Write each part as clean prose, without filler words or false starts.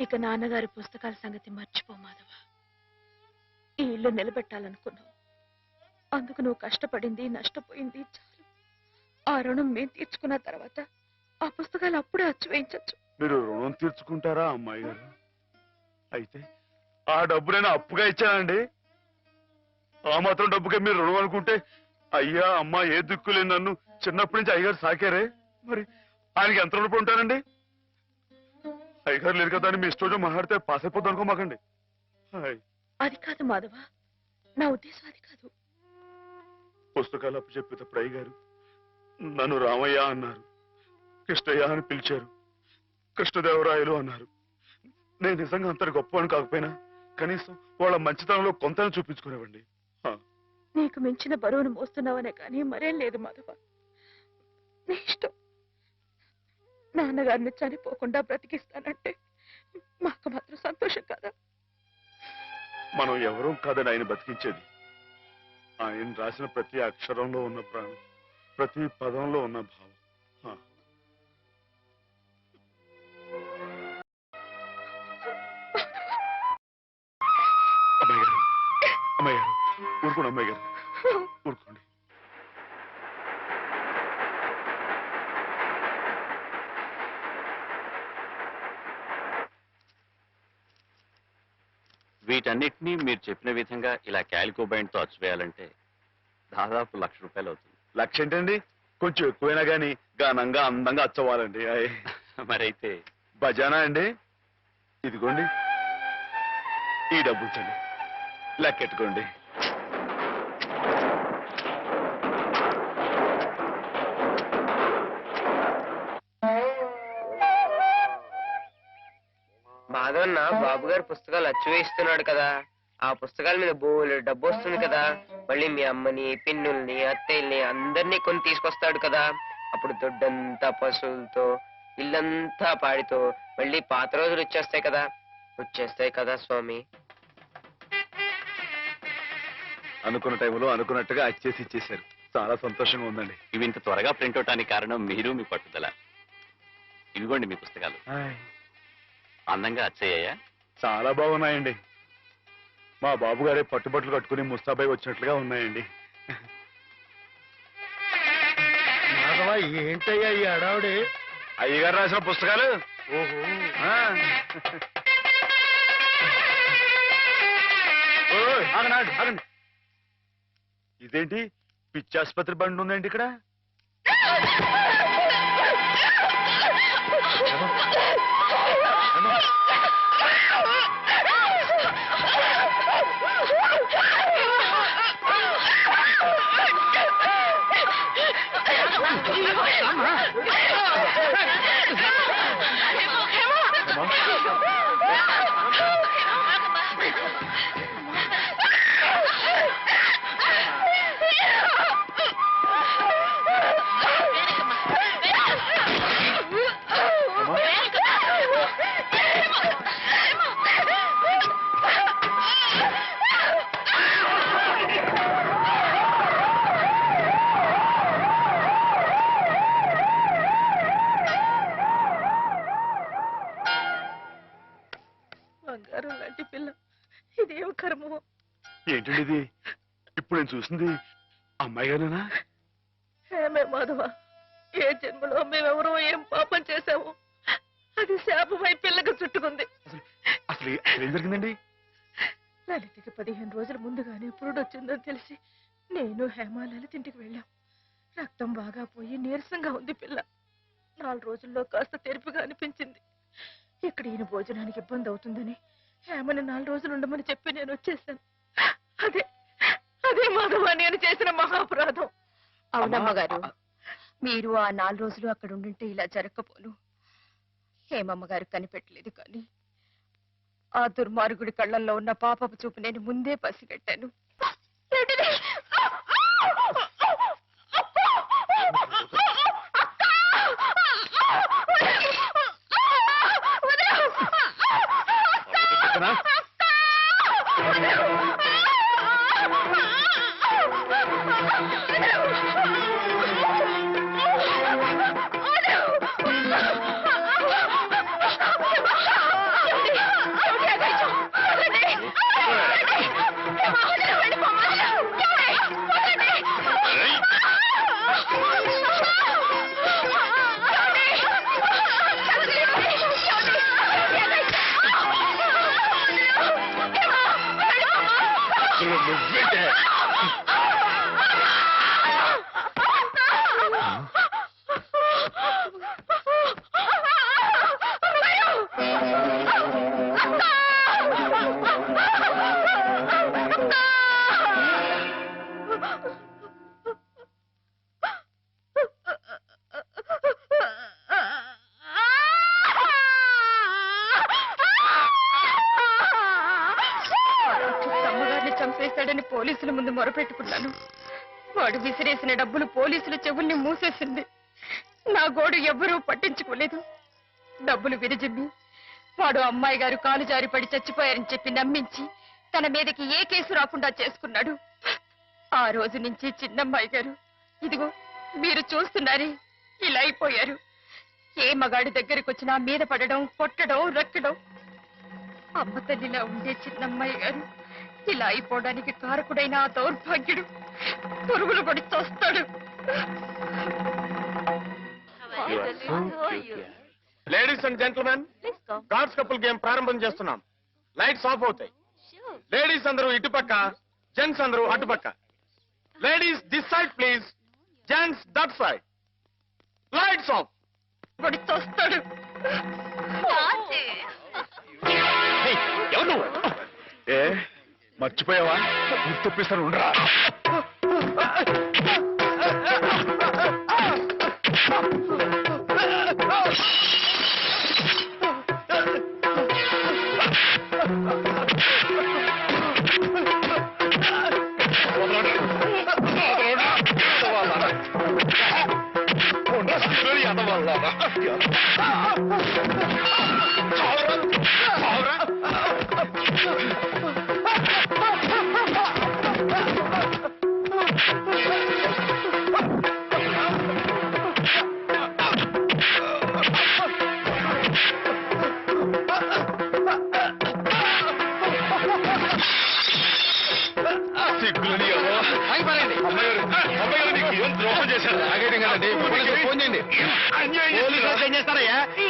ఇక నాన్నగారి పుస్తకాల సంగతి మర్చిపో మాధవ. ఈ ఇల్లు నిలబెట్టాలనుకున్నావు. అందుకు నువ్వు కష్టపడింది నష్టపోయింది చాలు. ఆ రుణం మేం తీర్చుకున్న తర్వాత ఆ పుస్తకాలు అప్పుడే అచ్చు వేయించచ్చు. మీరు రుణం తీర్చుకుంటారా అమ్మాయి గారు? అయితే ఆ డబ్బు నేను అప్పుగా ఇచ్చానండి. ఆ మాత్రం డబ్బుకే మీరు రుణం అనుకుంటే అయ్యా అమ్మ ఏ దిక్కులేని నన్ను చిన్నప్పటి నుంచి అయ్యగారు సాకారే. మరి ఆయనకి ఎంత రుణపడి ఉంటానండి? అయ్యగారు లేదు కదా అని మీ ఇష్టం మాట్లాడితే పాస్ అయిపోద్ది అనుకోమాకండి. అది కాదు మాధవ, నా ఉద్దేశం అది కాదు. పుస్తకాలు అప్పు చెప్పేటప్పుడు అయ్యగారు నన్ను రామయ్య అన్నారు, కృష్ణయ్య అని పిలిచారు, కృష్ణదేవరాయలు అన్నారు. నేను నిజంగా అంత గొప్ప అని కాకపోయినా కనీసం వాళ్ళ మంచితనంలో కొంత చూపించుకునేవండి. నీకు మించిన బరువును మోస్తున్నావనే కానీ మరేం లేదు మాధవ. నీ ఇష్టం. నాన్నగారిని చనిపోకుండా బ్రతికిస్తానంటే మాకు మాత్రం సంతోషం కదా. మనం ఎవరూ కాదని ఆయన బతికించేది. ఆయన రాసిన ప్రతి అక్షరంలో ఉన్న ప్రాణం, ప్రతి పదంలో ఉన్న భావం. అమ్మాయి గారు, అమ్మాయి గారు ఊరుకోండి. అమ్మాయి గారు ఊరుకోండి. వీటన్నిటినీ మీరు చెప్పిన విధంగా ఇలా క్యాలికో బైండ్తో అచ్చు వేయాలంటే దాదాపు ₹1,00,000 అవుతుంది. లక్ష ఏంటండి? కొంచెం ఎక్కువైనా గానీ ఘనంగా అందంగా అచ్చవ్వాలండి. మరైతే బజానా అండి. ఇదిగోండి ఈ డబ్బు ఉంచండి, లెక్కెట్టుకోండి. మాధవన్న బాబు గారు పుస్తకాలు అచ్చు వేయిస్తున్నాడు కదా, ఆ పుస్తకాల మీద బోలెడు డబ్బు వస్తుంది కదా. మళ్ళీ మీ అమ్మని, పిన్నుల్ని, అత్తయ్యల్ని అందరినీ కొని తీసుకొస్తాడు కదా. అప్పుడు దొడ్డంతా పశువులతో, ఇల్లంతా పాడితో మళ్ళీ పాత రోజులు వచ్చేస్తాయి కదా స్వామి. అనుకున్న టైంలో అనుకున్నట్టుగా అచ్చేసి ఇచ్చేశారు. చాలా సంతోషంగా ఉందండి. ఇవి ఇంత త్వరగా ప్రింట్ అవటానికి కారణం మీరు, మీ పట్టుదల. ఇవిగోండి మీ పుస్తకాలు. అందంగా అచ్చయ్యాయా? చాలా బాగున్నాయండి. మా బాబు గారే పట్టుబట్లు కట్టుకుని ముస్తాబాయి వచ్చినట్లుగా ఉన్నాయండి. ఏంటయ్యా ఈ అడావుడి? అయ్యగారు రాసిన పుస్తకాలు. ఓహో, ఆగండి. ఇదేంటి పిచ్చి ఆసుపత్రి బండి ఉందండి ఇక్కడ? బంగారం లాంటి పిల్ల, ఇదేం కర్మో. ఏంటండి ఇది? ఇప్పుడు నేను చూసింది అమ్మాయి గారేనా? ఏమే మాధవ, ఏ జన్మలో మేమెవరో ఏం పాపం చేశాము, అది శాపమై పిల్లగా చుట్టుకుంది. అసలు ఏం జరిగిందండి? లలితకి 15 రోజుల ముందుగానే పురుడొచ్చిందని తెలిసి నేను హేమ లలితింటికి వెళ్ళాం. రక్తం బాగా పోయి నీరసంగా ఉంది పిల్ల. 4 రోజుల్లో కాస్త తెరిపిగా అనిపించింది. ఇక్కడ ఈయన భోజనానికి ఇబ్బంది అవుతుందని హేమని 4 రోజులు ఉండమని చెప్పి నేను వచ్చేసాను. అదే మాధవ నేను చేసిన మహాపరాధం. అవునమ్మగారు, మీరు ఆ 4 రోజులు అక్కడ ఉండుంటే ఇలా జరగకపోను. హేమమ్మగారు కనిపెట్టలేదు కానీ ఆ దుర్మార్గుడి కళ్ళల్లో ఉన్న పాపపు చూపు నేను ముందే పసిగట్టాను. పోలీసుల ముందు మొరపెట్టుకున్నాను. వాడు విసిరేసిన డబ్బులు పోలీసుల చెవుల్ని మూసేసింది. నా గోడు ఎవ్వరూ పట్టించుకోలేదు. డబ్బులు విరిజిమ్మి వాడు అమ్మాయి గారు కాలు జారి పడి చచ్చిపోయారని చెప్పి నమ్మించి తన మీదకి ఏ కేసు రాకుండా చేసుకున్నాడు. ఆ రోజు నుంచి చిన్నమ్మాయి గారు ఇదిగో మీరు చూస్తున్నారే ఇలా అయిపోయారు. ఏ మగాడి దగ్గరికి వచ్చినా మీద పడడం, కొట్టడం, రక్కడం. అమ్మ తల్లిలా ఉండే చిన్నమ్మాయి గారు ఇలా అయిపోవడానికి కారకుడైన ఆ దౌర్భాగ్యుడు పురుగులు పడి చస్తాడు. Ladies and gentlemen, god's couple game ప్రారంభం చేస్తున్నాం. లైట్స్ ఆఫ్ అవుతాయి. లేడీస్ అందరూ ఇటుపక్క, జెంట్స్ అందరూ అటుపక్క. Ladies this side please, gents that side. Lights off. పడి చస్తాడు. ఎవరు నువ్వు? ఏ మర్చిపోయావా? గుర్తొప్పిస్తాను ఉండరా.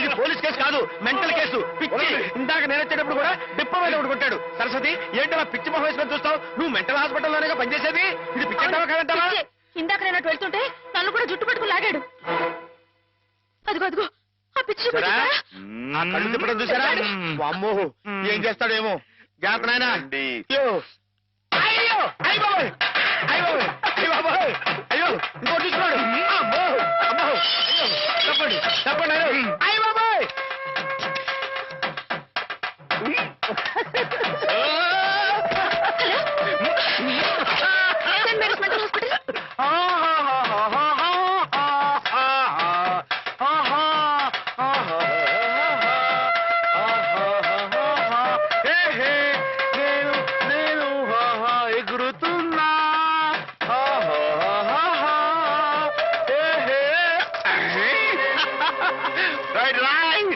ఇది పోలీస్ కేసు కాదు, మెంటల్ కేసు. పిచ్చి. ఇందాక నేను వచ్చేటప్పుడు కూడా డిప్ప మీద కొట్టాడు. సరస్వతి, ఏంటలా పిచ్చి మొహం వేసుకొని చూస్తావు? నువ్వు మెంటల్ హాస్పిటల్లోనే పనిచేసేది. ఇది పిచ్చెంటావా కాదంటావా? ఇందాక నేను అటు వెళ్తుంటే నన్ను కూడా జుట్టు పట్టుకుని లాగాడు. అదిగో అదిగో ఆ పిచ్చి కళ్ళు తిప్పడం చూసారా? అమ్మో, ఏం చేస్తాడేమో. జాగ్రత్త నాయనా. అయ్యో అయ్యో అయ్యో అయ్యో అయ్యో అయ్యో ఇంకోటి చూస్తున్నాడు. అమ్మో అమ్మో అయ్యో తప్పండి తప్పండి. అయ్య బాబాయ్. ఎగురుతున్నా. Right right.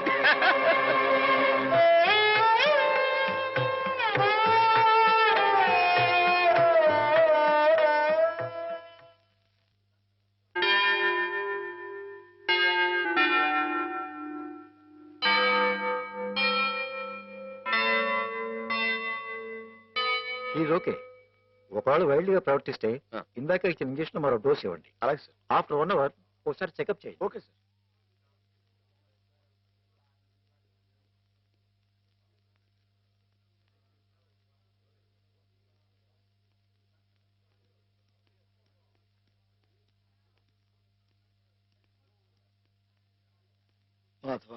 Is okay. ఒకవేళ వైల్డ్ గా ప్రవర్తిస్తే ఇందాక ఇచ్చిన ఇంజక్షన్ మరో డోస్ ఇవ్వండి. అలాగే సార్. ఆఫ్టర్ 1 hour ఒకసారి చెకప్ చేయండి. Okay sir. మాధవ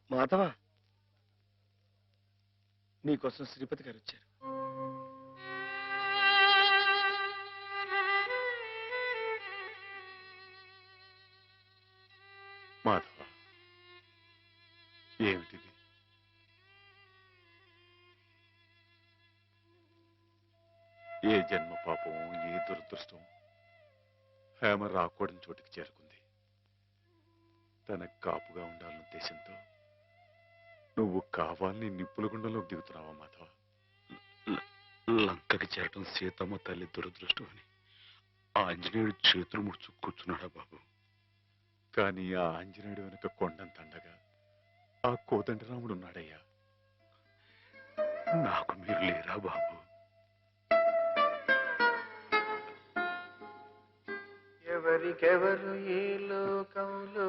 మాధవ, నీకోసం శ్రీపతి గారు వచ్చారు. మాధవ, ఏమిటిది? ఏ జన్మ పాపం, ఏ దురదృష్టం హేమ రాకూడని చోటికి చేరుకుంది. తనకు కాపుగా ఉండాలన్న ఉద్దేశంతో నువ్వు కావాలని నిప్పుల గుండంలోకి దిగుతున్నావా మాధవ? లంకకి చేరటం సీతమ్మ తల్లి దురదృష్టం అని ఆ ఆంజనేయుడు చేతులు ముడుచు కూర్చున్నాడా బాబు? కానీ ఆ ఆంజనేయుడు వెనుక కొండంత అండగా ఆ కోదండరాముడు ఉన్నాడయ్యా. నాకు మీరు లేరా బాబు? ఎవరికెవరు ఈ లోకంలో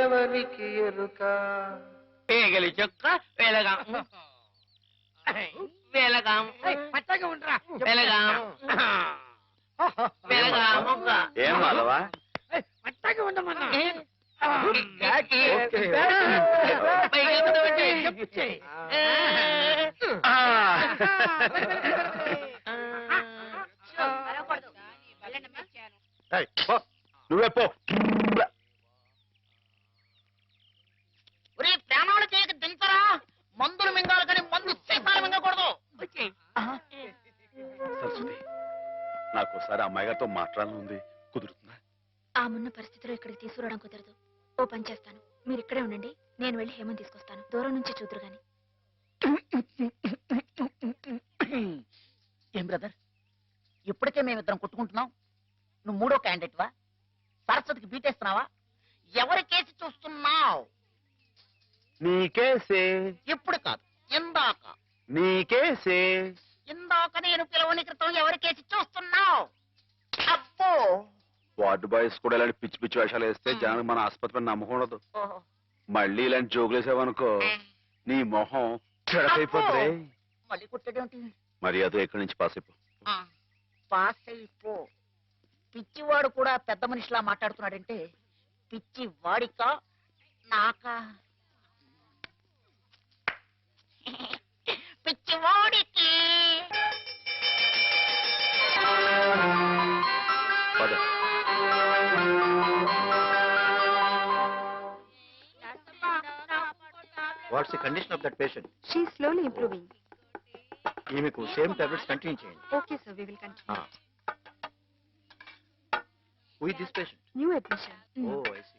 ఎవరికి ఎరుక? పేగలి చొక్క వెలగాం వెలగాం పచ్చగా ఉండరా వెలగాం వెలగాం ఏం మాధవా? పచ్చగా ఉండమన్నా. పైగా నువ్వే పో. ఒరే ప్రాణాలు చేయక దించరా, మందులు మింగాలి కానీ మందు సీసాలు మింగకూడదు. సరస్వతి, నాకు ఒకసారి అమ్మాయి గారితో మాట్లాడాలని ఉంది, కుదురుతుందా? ఆ మున్న పరిస్థితిలో ఇక్కడికి తీసుకురావడం కుదరదు. ఓ పని చేస్తాను, మీరు ఇక్కడే ఉండండి, నేను వెళ్ళి హేమని తీసుకొస్తాను. దూరం నుంచి చూదురు గాని. ఏం బ్రదర్, ఇప్పటికే మేమిద్దరం కొట్టుకుంటున్నాం, నువ్వు మూడో క్యాండిడేట్ వా? సరస్వతికి బీటేస్తున్నావా? ఎవరి కేసు చూస్తున్నావు? నీకేసే. ఇప్పుడు కాదు, ఇందాక. నీకేసే. ఇందాక నేను పిలవని క్రితం ఎవరి కేసు చూస్తున్నావు? అబ్బో, వార్డు బాయ్స్ కూడా ఇలాంటి పిచ్చి పిచ్చి వేషాలు వేస్తే జనానికి మన ఆసుపత్రి నమ్మకం ఉండదు. మళ్ళీ ఇలాంటి జోకులు వేసావనుకో నీ మొహం చెడకైపోతుంది. మళ్ళీ కుట్టడేంటి? మరి అదో ఎక్కడి నుంచి పాస్ అయిపో. పాస్ అయిపో. పిచ్చివాడు కూడా పెద్ద మనిషిలా మాట్లాడుతున్నాడంటే పిచ్చి వాడికా నాకా? పిచ్చివాడికి. పద. What's the condition of that patient? She slowly improving. ఈమెకు సేమ్ టాబ్లెట్స్ కంటిన్యూ చేయండి. Okay sir, we will continue. Who is this patient? New admission. Oh I see.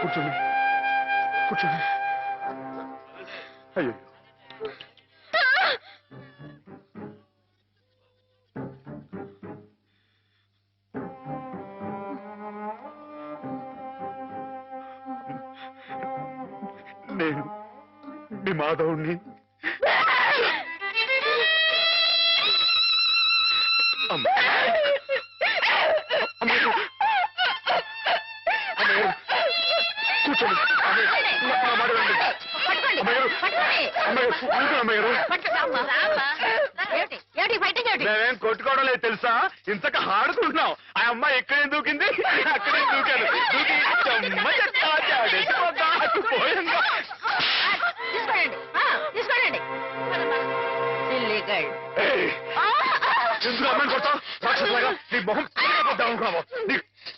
కూర్చోండి కూర్చోండి. అయ్యో నేను నీ మాధవుణ్ణి. కూర్చోండి మేమేం కొట్టుకోవడం లేదు తెలుసా, ఇంతక ఆడుకుంటున్నాం. ఆ అమ్మాయి ఎక్కడేం దూకింది, అక్కడే దూకాను. దూకి ఎందుకు అమ్మాయిని కొడతావు? రాక్షసులాగా నీ మొహం పీకపోద్దాం అనుకున్నావు. నీ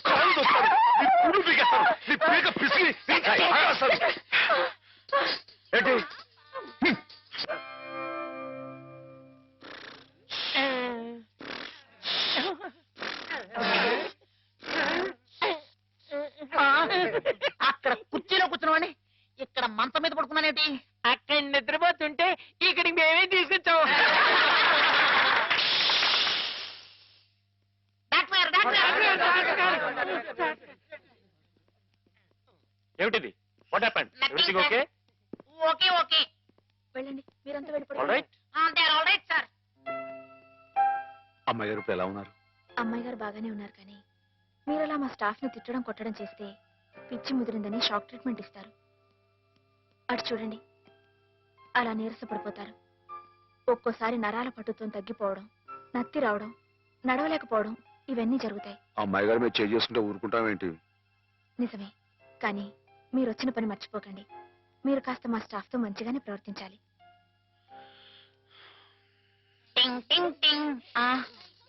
కాళ్ళు దొస్తాను, నీ పులు పీకేస్తాను, నీ పీక పిసికి ఏంటి? అక్కడ కుర్చీలో కూర్చున్నామని ఇక్కడ మంచం మీద పడుకున్నానేటి? అక్కడ నిద్రపోతుంటే ఇక్కడికి మేమే తీసుకొచ్చావు. ఏమిటిది? What happened? Everything okay? Okay okay. వెళ్ళండి, మీరంతా ఆల్ వెళ్ళిపోండి. రైట్. All right sir. అమ్మాయి గారు ఇప్పుడు ఎలా ఉన్నారు? అమ్మాయి గారు బాగానే ఉన్నారు, కానీ మీరు అలా మా స్టాఫ్ ని తిట్టడం కొట్టడం చేస్తే పిచ్చి ముదిరిందని షాక్ ట్రీట్మెంట్ ఇస్తారు. అటు చూడండి, అలా నీరసపడిపోతారు. ఒక్కోసారి నరాల పట్టుతో తగ్గిపోవడం, నత్తి రావడం, నడవలేకపోవడం ఇవన్నీ జరుగుతాయి. అమ్మాయి గారు మీరు చేసుకుంటే ఊరుకుంటామేంటి? నిజమే, కానీ మీరు వచ్చిన పని మర్చిపోకండి. మీరు కాస్త మా స్టాఫ్ తో మంచిగానే ప్రవర్తించాలి. టింగ్ టింగ్ టింగ్.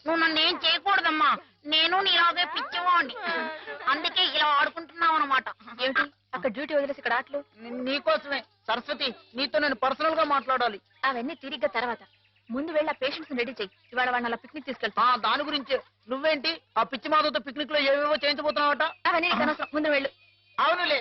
నువ్వు నన్ను ఏం చేయకూడదమ్మా, నేను నీలాగే పిచ్చివాడిని, అందుకే ఇలా ఆడుకుంటున్నావు అనమాట. ఏమిటి అక్కడ డ్యూటీ వదిలేసి ఇక్కడ ఆటలు? నీకోసమే సరస్వతి, నీతో నేను పర్సనల్ గా మాట్లాడాలి. అవన్నీ తిరిగ్గా తర్వాత. ముందు వెళ్ళి ఆ పేషెంట్స్ రెడీ చెయ్యి. ఇవాళ వాళ్ళ అలా పిక్నిక్ తీసుకెళ్తా. దాని గురించే. నువ్వేంటి ఆ పిచ్చి మాధవతో పిక్నిక్ లో ఏవేవో చేయించబోతున్నావట? అవన్నీ నీకు అనవసరం. ముందు వెళ్ళు. అవునులే,